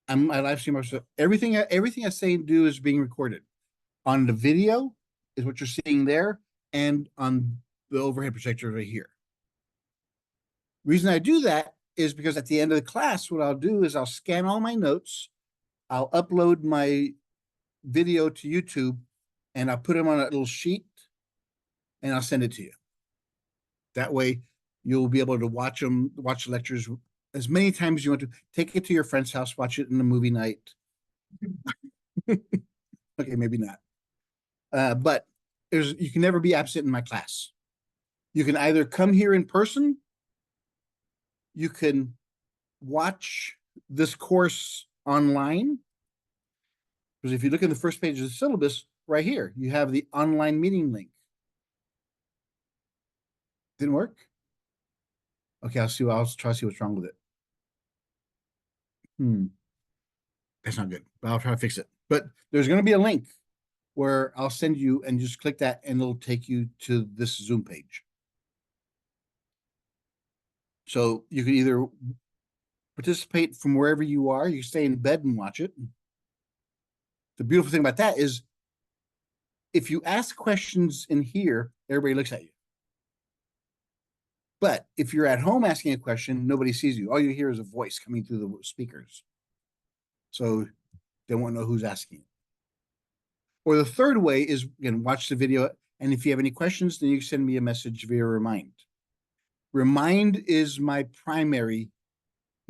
I'm I live stream myself. Everything I say and do is being recorded. On the video is what you're seeing there, and on the overhead projector right here. Reason I do that is because at the end of the class, what I'll do is I'll scan all my notes, I'll upload my video to YouTube, and I'll put them on a little sheet, and I'll send it to you. That way, you'll be able to watch the lectures as many times as you want to. Take it to your friend's house, watch it in the movie night. Okay, maybe not. But you can never be absent in my class. You can either come here in person, you can watch this course online. Because if you look at the first page of the syllabus, right here, you have the online meeting link. Didn't work? Okay, I'll try to see what's wrong with it. That's not good, but I'll try to fix it. But there's going to be a link where I'll send you, and just click that and it'll take you to this Zoom page. So you can either participate from wherever you are. You stay in bed and watch it. The beautiful thing about that is if you ask questions in here, everybody looks at you. But if you're at home asking a question, nobody sees you. All you hear is a voice coming through the speakers. So they won't know who's asking. Or the third way is, again, watch the video. And if you have any questions, then you can send me a message via Remind. Remind is my primary.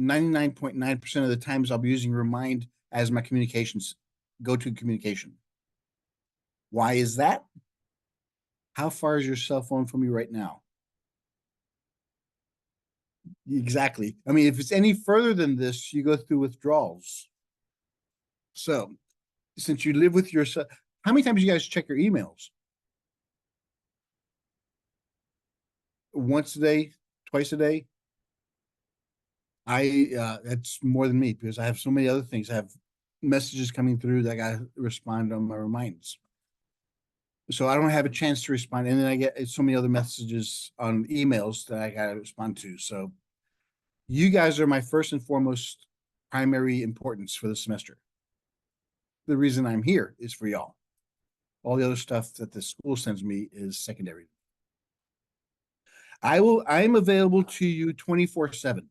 99.9% of the times I'll be using Remind as my communications, go-to communication. Why is that? How far is your cell phone from you right now? Exactly. I mean, if it's any further than this, you go through withdrawals. So since you live with yourself, how many times do you guys check your emails? Once a day, twice a day? That's more than me because I have so many other things. I have messages coming through that I got to respond on my reminds. So I don't have a chance to respond. And then I get so many other messages on emails that I got to respond to. So you guys are my first and foremost primary importance for the semester. The reason I'm here is for y'all. All the other stuff that the school sends me is secondary. I'm available to you 24/7.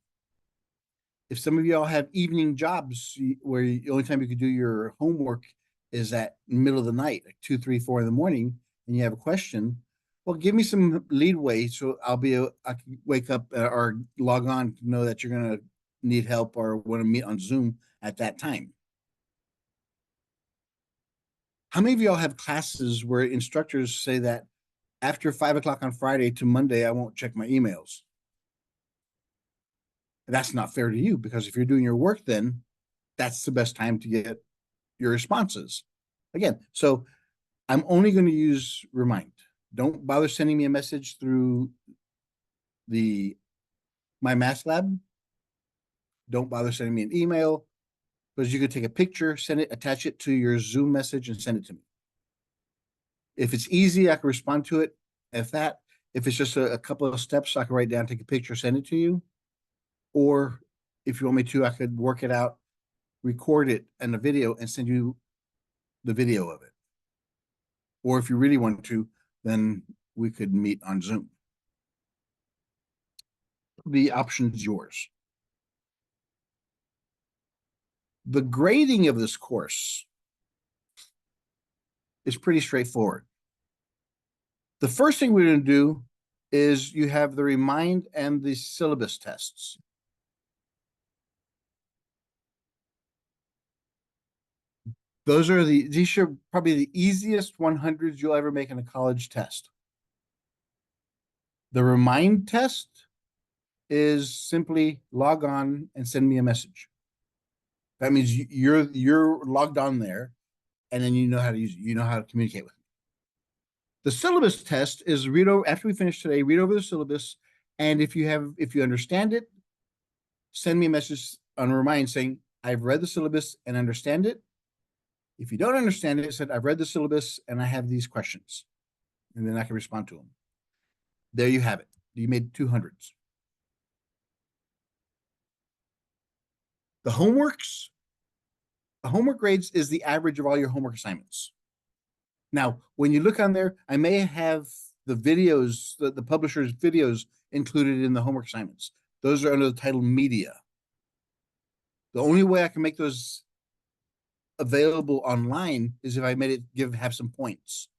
If some of y'all have evening jobs where the only time you could do your homework is at middle of the night, like 2, 3, 4 in the morning, and you have a question, well, give me some leadway so I can wake up or log on to know that you're going to need help or want to meet on Zoom at that time. How many of y'all have classes where instructors say that after 5 o'clock on Friday to Monday, I won't check my emails? That's not fair to you because if you're doing your work, then that's the best time to get your responses. Again, so I'm only going to use Remind. Don't bother sending me a message through my Math Lab. Don't bother sending me an email because you could take a picture, send it, attach it to your Zoom message and send it to me. If it's easy, I can respond to it. If it's just a couple of steps, I can write down, take a picture, send it to you. Or if you want me to, I could work it out, record it in a video and send you the video of it. Or if you really want to, then we could meet on Zoom. The option's yours. The grading of this course is pretty straightforward. The first thing we're going to do is you have the Remind and the syllabus tests. These are probably the easiest 100s you'll ever make in a college test. The Remind test is simply log on and send me a message. That means you're logged on there, and then you know how to use it. You know how to communicate with me. The syllabus test is read over after we finish today. Read over the syllabus, and if you understand it, send me a message on Remind saying I've read the syllabus and understand it. If you don't understand it, said I've read the syllabus and I have these questions, and then I can respond to them. There you have it. You made 200s. The homeworks, Homework grades is the average of all your homework assignments. Now, when you look on there, I may have the videos, the publisher's videos included in the homework assignments. Those are under the title media. The only way I can make those available online is if I made it have some points.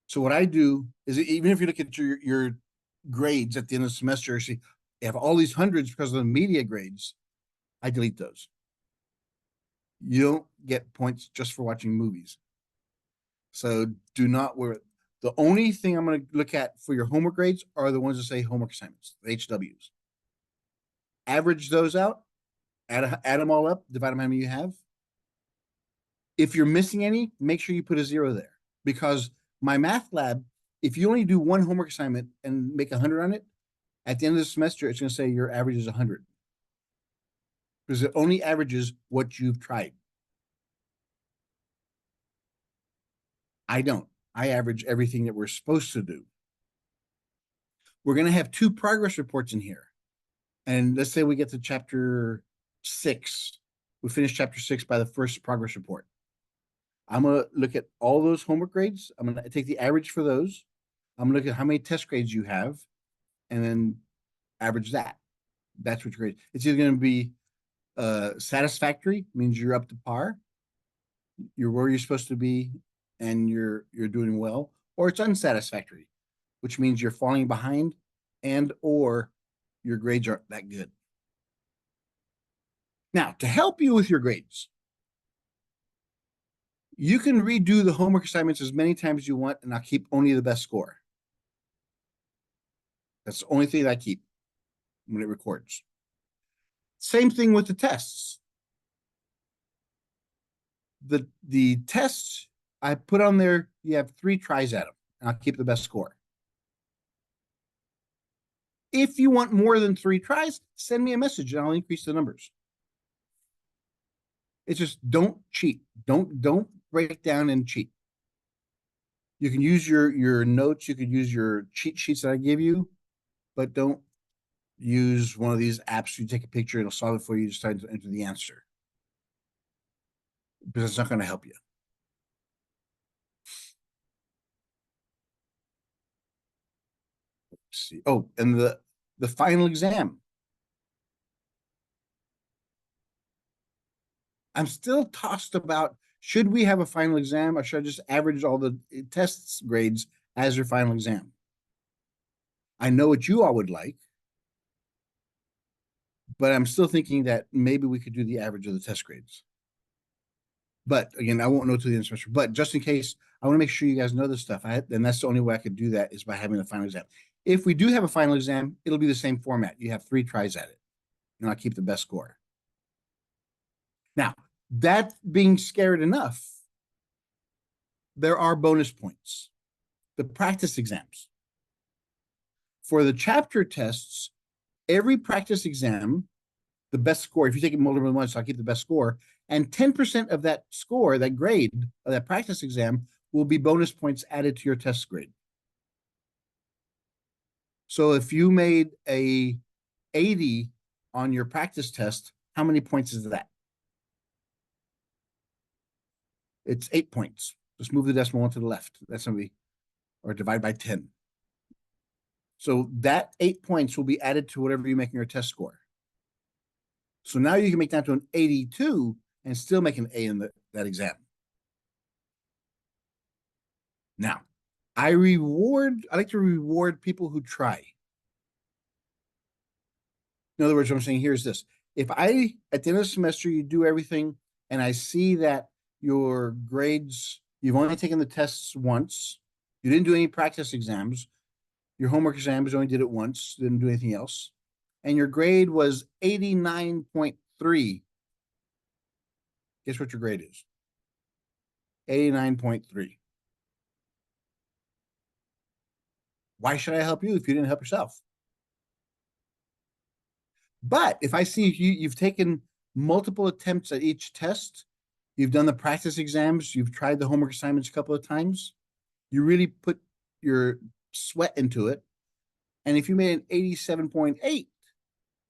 So what I do is, even if you look at your grades at the end of the semester, see you have all these hundreds because of the media grades, I delete those. You don't get points just for watching movies. So do not worry. The only thing I'm going to look at for your homework grades are the ones that say homework assignments, the HWs. Average those out, add them all up, divide them how many you have. If you're missing any, make sure you put a 0 there, because my math lab, if you only do one homework assignment and make 100 on it, at the end of the semester, it's going to say your average is 100, because it only averages what you've tried. I don't. I average everything that we're supposed to do. We're going to have 2 progress reports in here. And let's say we get to chapter 6. We finish chapter 6 by the first progress report. I'm going to look at all those homework grades. I'm going to take the average for those. I'm going to look at how many test grades you have and then average that. That's what your grade. It's either going to be satisfactory, means you're up to par, you're where you're supposed to be, and you're doing well, or it's unsatisfactory, which means you're falling behind and or your grades aren't that good. Now, to help you with your grades, you can redo the homework assignments as many times as you want, and I'll keep only the best score. That's the only thing I keep when it records. Same thing with the tests. The tests I put on there, you have 3 tries at them, and I'll keep the best score. If you want more than 3 tries, send me a message and I'll increase the numbers. It's just don't cheat. Don't break down and cheat. You can use your notes, you could use your cheat sheets that I give you, but don't use one of these apps. You take a picture, it'll solve it for you, just try to enter the answer, because it's not going to help you. Let's see. Oh, and the final exam. I'm still tossed about, should we have a final exam, or should I just average all the tests grades as your final exam? I know what you all would like, but I'm still thinking that maybe we could do the average of the test grades. But again, I won't know till the end of the semester. But just in case, I want to make sure you guys know this stuff. And that's the only way I could do that, is by having the final exam. If we do have a final exam, it'll be the same format. You have 3 tries at it, and I'll keep the best score. Now, that being scared enough, there are bonus points. The practice exams. For the chapter tests, every practice exam, the best score, if you take it multiple than once, I'll keep the best score, and 10% of that score, that grade of that practice exam, will be bonus points added to your test grade. So if you made a 80 on your practice test, how many points is that? It's 8 points. Just move the decimal one to the left. That's going to be, or divide by 10. So that 8 points will be added to whatever you make in your test score. So now you can make that to an 82 and still make an A in that exam. Now, I like to reward people who try. In other words, what I'm saying here is this. If at the end of the semester, you do everything, and I see that your grades, you've only taken the tests once, you didn't do any practice exams, your homework exams only did it once, didn't do anything else, and your grade was 89.3, guess what your grade is? 89.3. Why should I help you if you didn't help yourself? But if I see you've taken multiple attempts at each test, you've done the practice exams, you've tried the homework assignments a couple of times, you really put your sweat into it, and if you made an 87.8,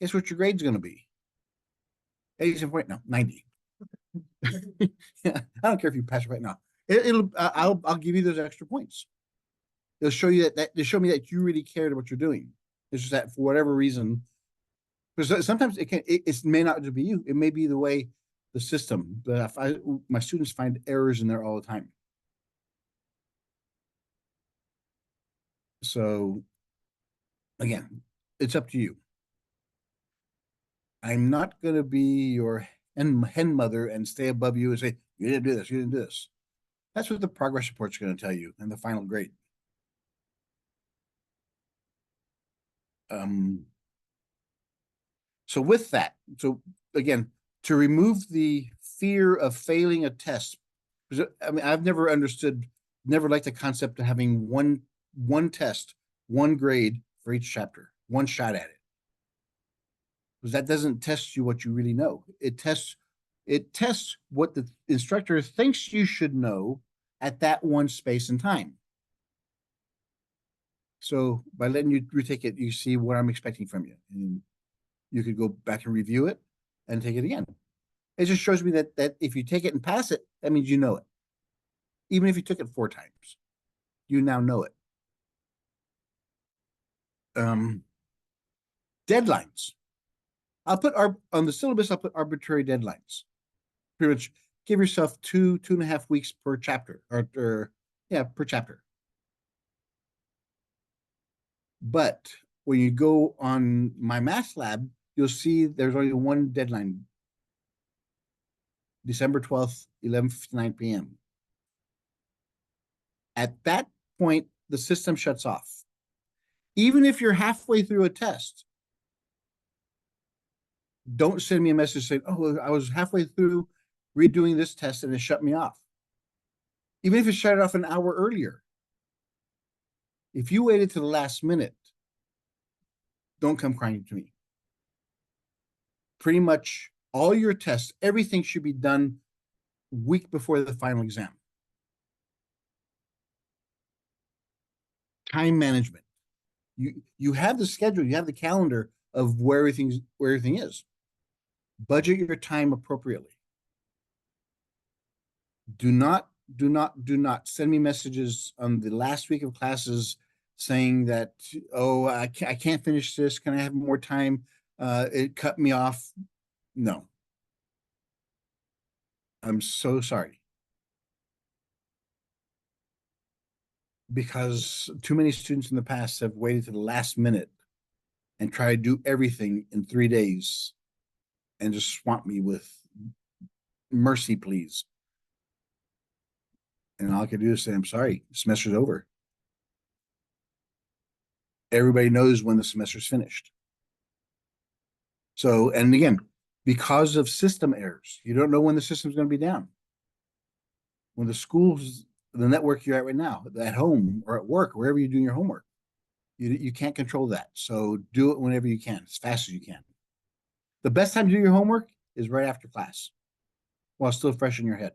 guess what your grade's going to be? 87 point, no, 90. Yeah, I don't care if you pass it right now. I'll give you those extra points. It'll show you that they show me that you really cared what you're doing. It's just that for whatever reason, because sometimes it may not just be you. It may be the way the system. But my students find errors in there all the time. So again, it's up to you. I'm not going to be your hen mother and stay above you and say, you didn't do this, you didn't do this. That's what the progress report's going to tell you and the final grade. So with that, so again, to remove the fear of failing a test, because I mean, I've never understood, never liked the concept of having one test, one grade for each chapter, one shot at it. Because that doesn't test you what you really know. It tests what the instructor thinks you should know at that one space and time. So by letting you retake it, you see what I'm expecting from you. And you could go back and review it and take it again. It just shows me that if you take it and pass it, that means you know it. Even if you took it 4 times, you now know it. Deadlines. I'll put on the syllabus, I'll put arbitrary deadlines. Pretty much give yourself 2.5 weeks per chapter, or yeah, per chapter. But when you go on my math lab, you'll see there's only one deadline. December 12th, 11:59 p.m. At that point, the system shuts off. Even if you're halfway through a test, don't send me a message saying, oh, I was halfway through redoing this test and it shut me off. Even if it shut it off an hour earlier. If you waited to the last minute, don't come crying to me. Pretty much all your tests, everything should be done week before the final exam. Time management. You have the schedule, you have the calendar of where everything is. Budget your time appropriately. Do not send me messages on the last week of classes saying that, oh, I can't finish this. Can I have more time? It cut me off. No. I'm so sorry. Because too many students in the past have waited to the last minute and tried to do everything in 3 days and just swamp me with mercy, please. And all I can do is say, I'm sorry, the semester's over. Everybody knows when the semester's finished. So, and again, because of system errors, you don't know when the system's going to be down. When the schools, the network you're at right now, at home or at work, wherever you're doing your homework, you can't control that. So do it whenever you can, as fast as you can. The best time to do your homework is right after class, while still fresh in your head.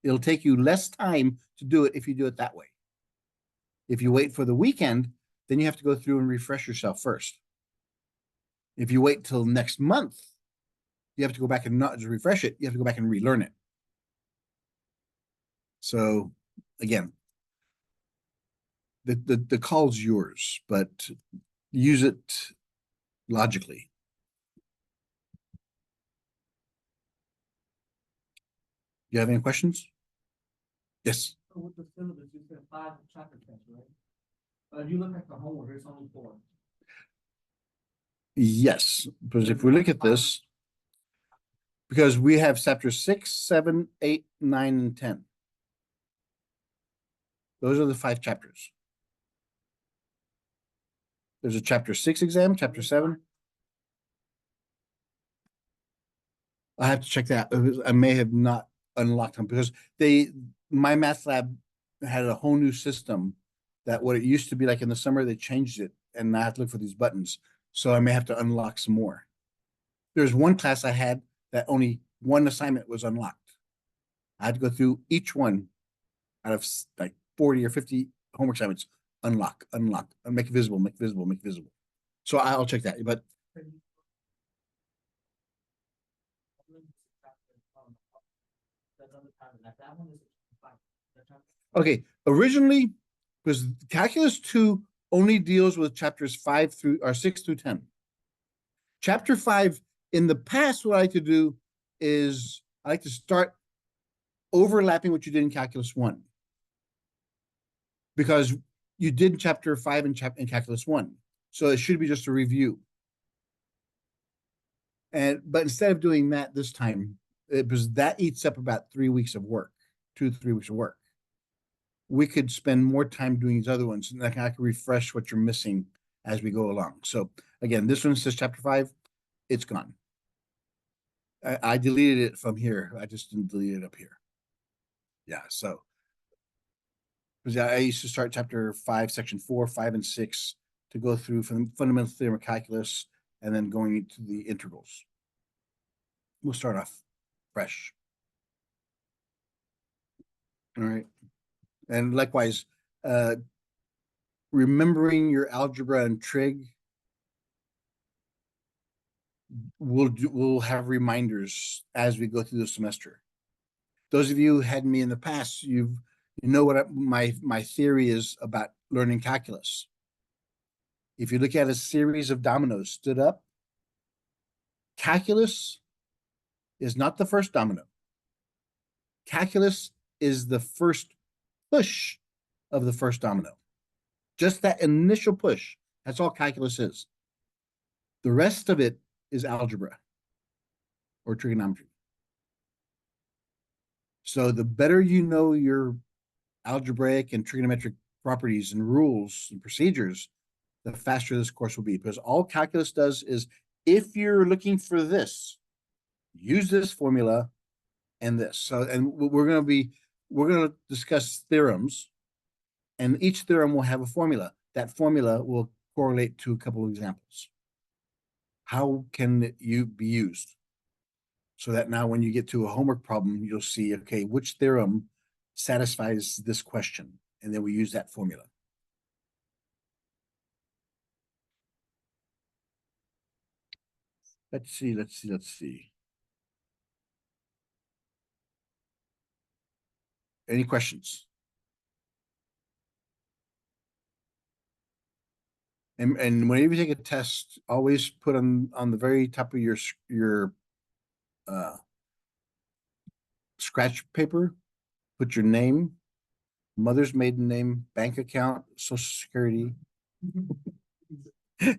It'll take you less time to do it if you do it that way. If you wait for the weekend, then you have to go through and refresh yourself first. If you wait till next month, you have to go back and not just refresh it, you have to go back and relearn it. So again, the call's yours, but use it logically. Do you have any questions? Yes. So with the syllabus, you said 5 chapter tests, right? You look at the homework, it's only 4. Yes, because if we look at this, because we have chapters 6, 7, 8, 9, and 10. Those are the 5 chapters. There's a chapter 6 exam, chapter 7. I have to check that. I may have not unlocked them because my math lab had a whole new system that what it used to be like in the summer, they changed it and I have to look for these buttons. So I may have to unlock some more. There's one class I had that only one assignment was unlocked. I had to go through each one out of like 40 or 50 homework assignments, unlock, and make visible. So I'll check that. But another time, like that one is five. That chapter- Okay, originally, because Calculus 2 only deals with chapters 5 through or 6 through 10. Chapter 5, in the past, what I like to do is I like to start overlapping what you did in Calculus 1. Because you did chapter 5 in Calculus 1. So it should be just a review. But instead of doing that this time, because that eats up about 3 weeks of work, 2 to 3 weeks of work. We could spend more time doing these other ones, and I can refresh what you're missing as we go along. So again, this one says chapter 5, it's gone. I deleted it from here. I just didn't delete it up here. Yeah, so because I used to start chapter 5, section 4, 5, and 6 to go through from fundamental theorem of calculus and then going into the integrals. We'll start off fresh. All right. And likewise, remembering your algebra and trig, we'll have reminders as we go through the semester. Those of you who had me in the past, you know what my theory is about learning calculus. If you look at a series of dominoes stood up, calculus is not the first domino. Calculus is the first push of the first domino. Just that initial push. That's all calculus is. The rest of it is algebra or trigonometry. So the better you know your algebraic and trigonometric properties and rules and procedures, the faster this course will be. Because all calculus does is, if you're looking for this, use this formula and this. So, and we're going to discuss theorems, and each theorem will have a formula. That formula will correlate to a couple of examples. How can you be used? So that now when you get to a homework problem, you'll see, okay, which theorem satisfies this question? And then we use that formula. Let's see. Any questions? And whenever you take a test, always put on the very top of your scratch paper, put your name, mother's maiden name, bank account, social security,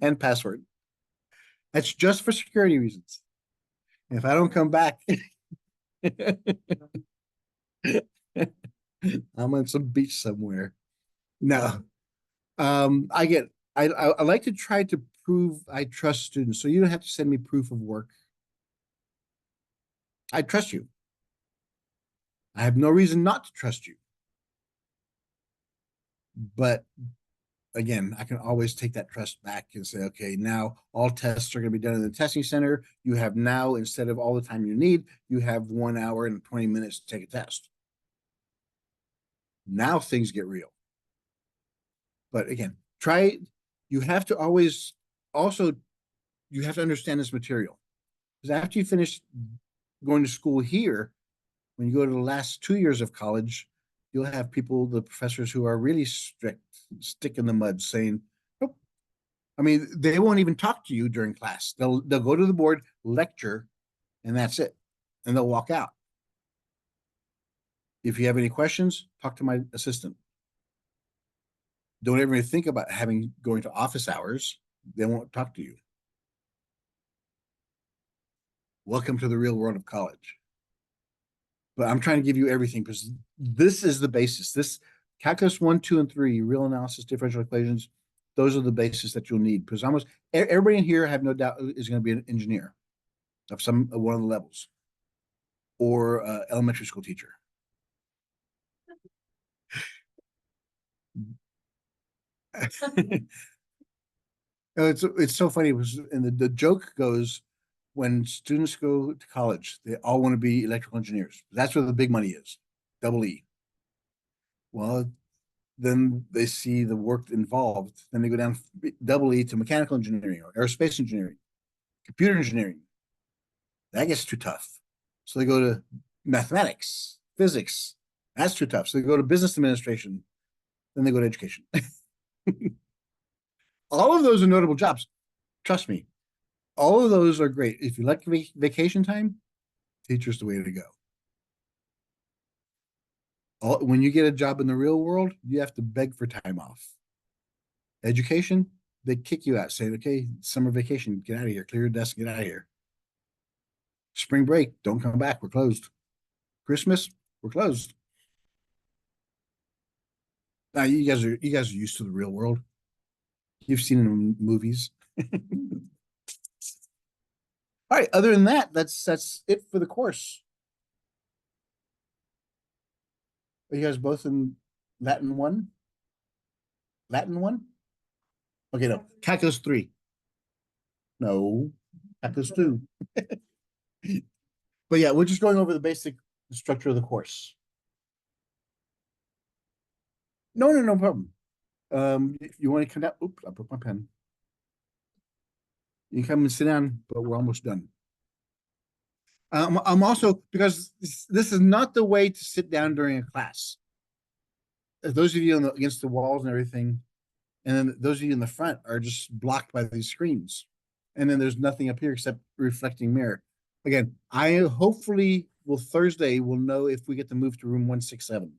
and password. That's just for security reasons. If I don't come back, I'm on some beach somewhere. No, I like to try to prove I trust students, so you don't have to send me proof of work. I trust you. I have no reason not to trust you. But again, I can always take that trust back and say, okay, now all tests are going to be done in the testing center. You have now, instead of all the time you need, you have 1 hour and 20 minutes to take a test. Now things get real. But again, you have to always also, you have to understand this material. Because after you finish going to school here, when you go to the last 2 years of college, you'll have people, the professors who are really strict, stick in the mud saying, nope. I mean, they won't even talk to you during class. They'll go to the board, lecture, and that's it. And they'll walk out. If you have any questions, talk to my assistant. Don't ever think about going to office hours. They won't talk to you. Welcome to the real world of college. But I'm trying to give you everything because this is the basis. This calculus 1, 2, and 3, real analysis, differential equations, those are the basis that you'll need. Because almost everybody in here, I have no doubt, is going to be an engineer of one of the levels, or elementary school teacher. It's so funny. And the joke goes, when students go to college, they all want to be electrical engineers. That's where the big money is, double E. Well, then they see the work involved. Then they go down double E to mechanical engineering or aerospace engineering, computer engineering. That gets too tough. So they go to mathematics. physics. That's too tough. So they go to business administration, then they go to education. All of those are notable jobs. Trust me. All of those are great. If you like vacation time, teacher's the way to go. When you get a job in the real world, you have to beg for time off. Education, they kick you out, say, okay, summer vacation, get out of here, clear your desk, get out of here. Spring break, don't come back, we're closed. Christmas, we're closed. Now you guys are used to the real world. You've seen it in movies. All right, other than that, that's it for the course. Are you guys both in Latin 1? Latin 1? Okay, no. Calculus 3. No. Calculus 2. But yeah, we're just going over the basic structure of the course. No problem. You want to come down? Oops, I put my pen. You come and sit down, but we're almost done. I'm also, because this is not the way to sit down during a class. Those of you against the walls and everything, and then those of you in the front are just blocked by these screens. And then there's nothing up here except reflecting mirror. Again, I hopefully will Thursday will know if we get to move to room 167.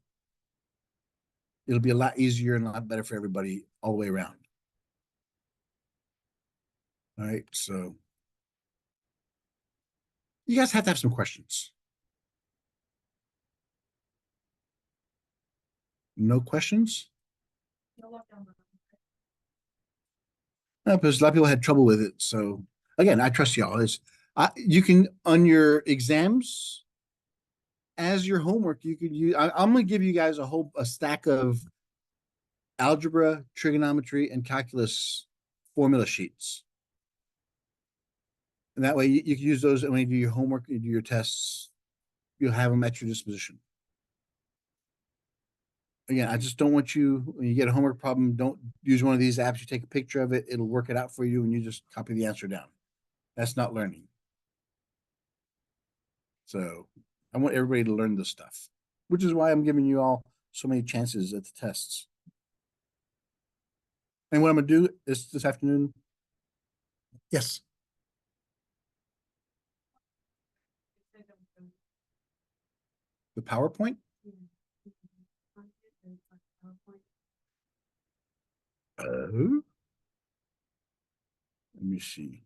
It'll be a lot easier and a lot better for everybody all the way around. All right, so you guys have to have some questions. No questions? No, because a lot of people had trouble with it. So again, I trust y'all. You can on your exams as your homework, you could use. I'm gonna give you guys a stack of algebra, trigonometry, and calculus formula sheets. And that way you can use those when you do your homework, you do your tests, you'll have them at your disposition. Again, I just don't want you, when you get a homework problem, don't use one of these apps. You take a picture of it, it'll work it out for you, and you just copy the answer down. That's not learning. So I want everybody to learn this stuff, which is why I'm giving you all so many chances at the tests. And what I'm gonna do is this afternoon. Yes. The PowerPoint? Let me see.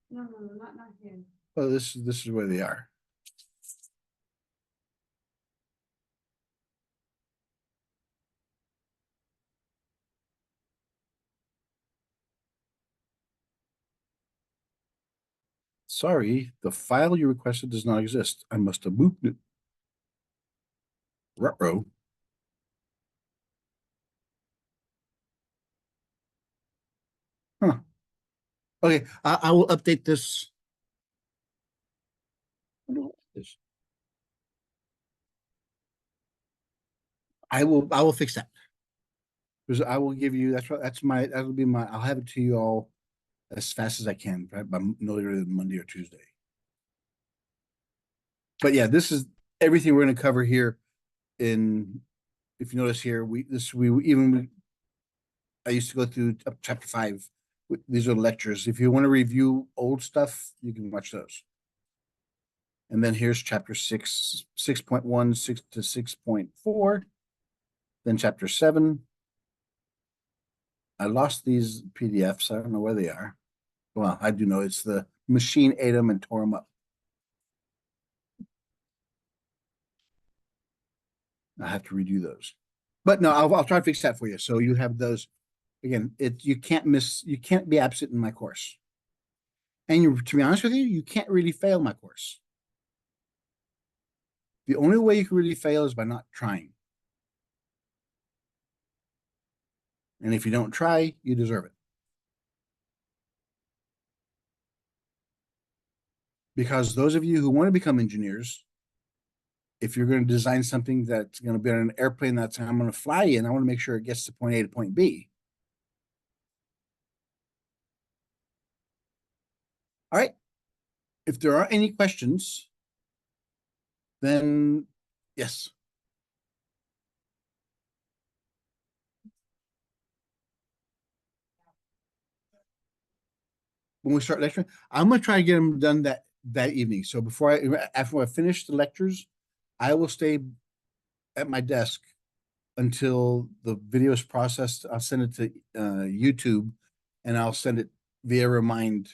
No, not here. Oh, this is where they are. Sorry, the file you requested does not exist. I must have moved it. Ruh-roh. Huh. Okay, I will update this. I will fix that. Because I will give you, that'll be my, I'll have it to you all as fast as I can, right, by no later than Monday or Tuesday. But yeah, this is everything we're gonna cover here if you notice here, I used to go through chapter 5. These are lectures. If you want to review old stuff, you can watch those. And then here's chapter 6, 6.1, 6 to 6.4. Then chapter 7. I lost these PDFs. I don't know where they are. Well, I do know it's the machine ate them and tore them up. I have to redo those. But no, I'll try to fix that for you. So you have those. Again, you can't be absent in my course. And to be honest with you, you can't really fail my course. The only way you can really fail is by not trying. And if you don't try, you deserve it. Because those of you who want to become engineers, if you're going to design something that's going to be on an airplane that's I'm going to fly in, I want to make sure it gets to point A to point B. All right. If there aren't any questions, then yes. When we start lecturing, I'm gonna try to get them done that evening. So after I finish the lectures, I will stay at my desk until the video is processed. I'll send it to YouTube, and I'll send it via Remind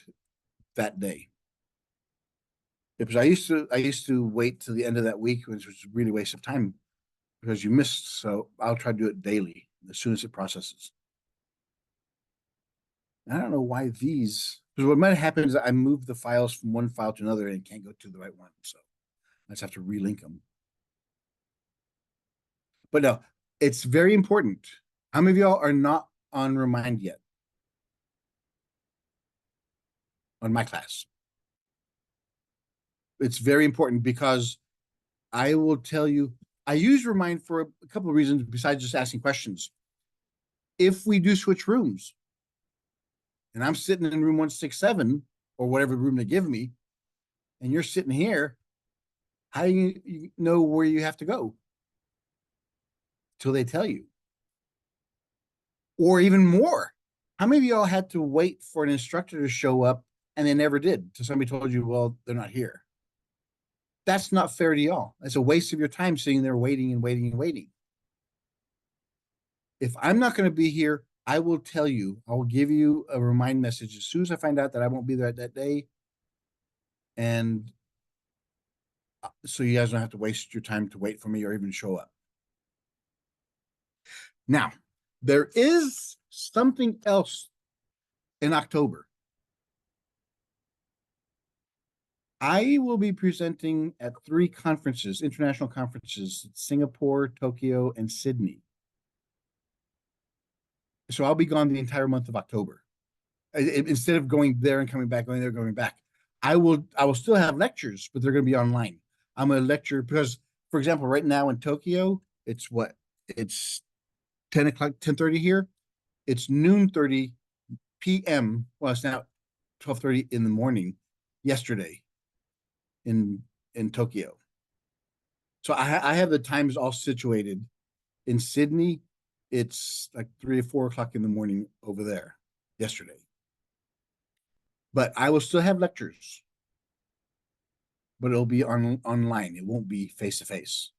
that day. Because I used to wait till the end of that week, which was really a waste of time because you missed. So I'll try to do it daily as soon as it processes. I don't know why these, because what might happen is I move the files from one file to another and can't go to the right one. So I just have to relink them. But no, it's very important. How many of y'all are not on Remind yet? On my class. It's very important because I will tell you, I use Remind for a couple of reasons besides just asking questions. If we do switch rooms, and I'm sitting in room 167 or whatever room they give me, and you're sitting here, how do you know where you have to go? Till they tell you. Or even more, how many of y'all had to wait for an instructor to show up and they never did? So somebody told you, well, they're not here. That's not fair to y'all. It's a waste of your time sitting there waiting and waiting and waiting. If I'm not going to be here, I will tell you, I will give you a remind message as soon as I find out that I won't be there that day. And so you guys don't have to waste your time to wait for me or even show up. Now, there is something else in October. I will be presenting at 3 conferences, international conferences, Singapore, Tokyo, and Sydney. So I'll be gone the entire month of October. Instead of going there and coming back, going there, going back. I will still have lectures, but they're going to be online. I'm going to lecture because, for example, right now in Tokyo, it's what? It's 10 o'clock, 10:30 here. It's noon 30 p.m. Well, it's now 12:30 in the morning yesterday in Tokyo. So I have the times all situated. In Sydney, it's like 3 or 4 o'clock in the morning over there yesterday. But I will still have lectures. But it'll be online. It won't be face to face.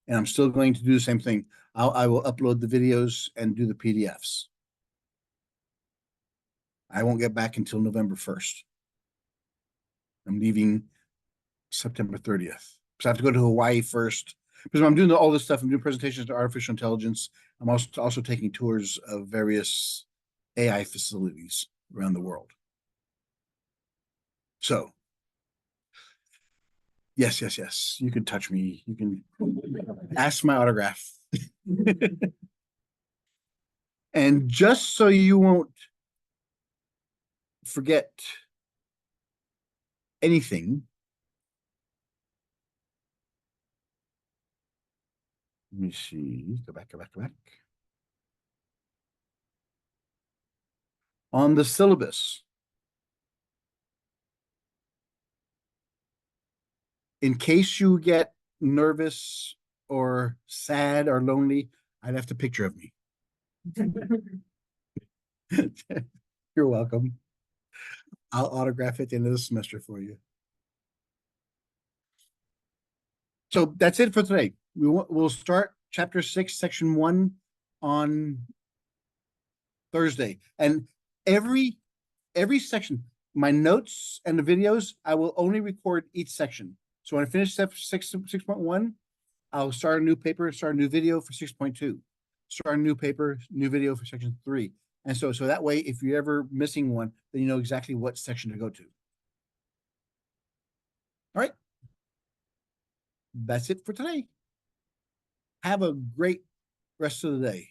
And I'm still going to do the same thing. I will upload the videos and do the PDFs. I won't get back until November 1st. I'm leaving September 30th. So I have to go to Hawaii first. Because I'm doing all this stuff, I'm doing presentations to artificial intelligence. I'm also taking tours of various AI facilities around the world. So, yes. You can touch me. You can ask my autograph. And just so you won't forget anything, let me see. Go back. On the syllabus, in case you get nervous or sad or lonely, I'd have a picture of me. You're welcome. I'll autograph it at the end of the semester for you. So that's it for today. We'll start chapter 6, section 1 on Thursday. And every section, my notes and the videos, I will only record each section. So when I finish 6.1, I'll start a new paper, start a new video for 6.2, start a new paper, new video for section 3. And so that way, if you're ever missing one, then you know exactly what section to go to. All right. That's it for today. Have a great rest of the day.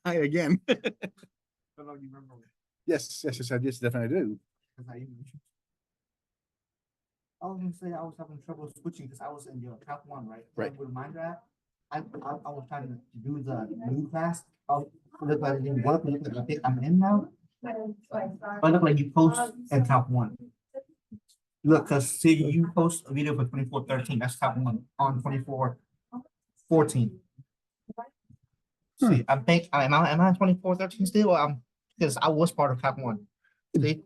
Hi again. I don't know if you remember. Yes, I definitely do. Because I even I was gonna say I was having trouble switching because I was in the top one, right? Right. With my draft, I was trying to do the new class. Look like you want to I think I'm in now. But look like you post at top one. Look, cause see you post a video for 2413, that's top one on 2414. See, I think am I 2413 still? Because I was part of top one. See,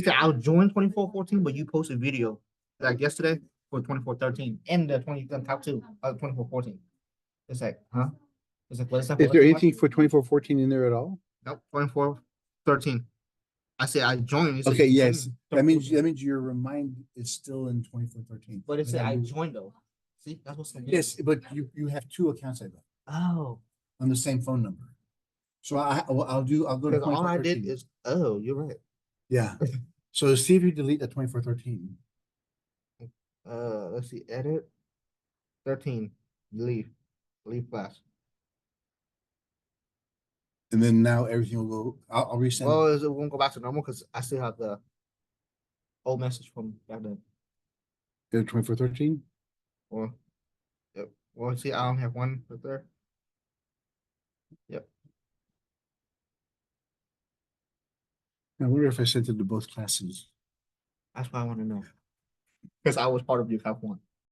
I joined 2414, but you posted video like yesterday for 2413 and the top two 2414. It's like, huh? It's like, what is that? Is there anything for 2414 in there at all? Nope, 2413. I said I joined. It said Okay, you yes, joined. that means your remind is still in 2413. But it said I joined though. See, that's what's the Yes, but you have two accounts, I bet, Oh, on the same phone number. So I'll go to because all I did 2413. is, oh, you're right. Yeah, so see if you delete that 2413. Let's see, edit 13, leave class. And then now everything will go, I'll resend. Well, it won't go back to normal because I still have the old message from back then. 2413. Or, yep. Well, see, I don't have one right there. Yep. I wonder if I sent it to both classes. That's what I want to know. Because I was part of your top one.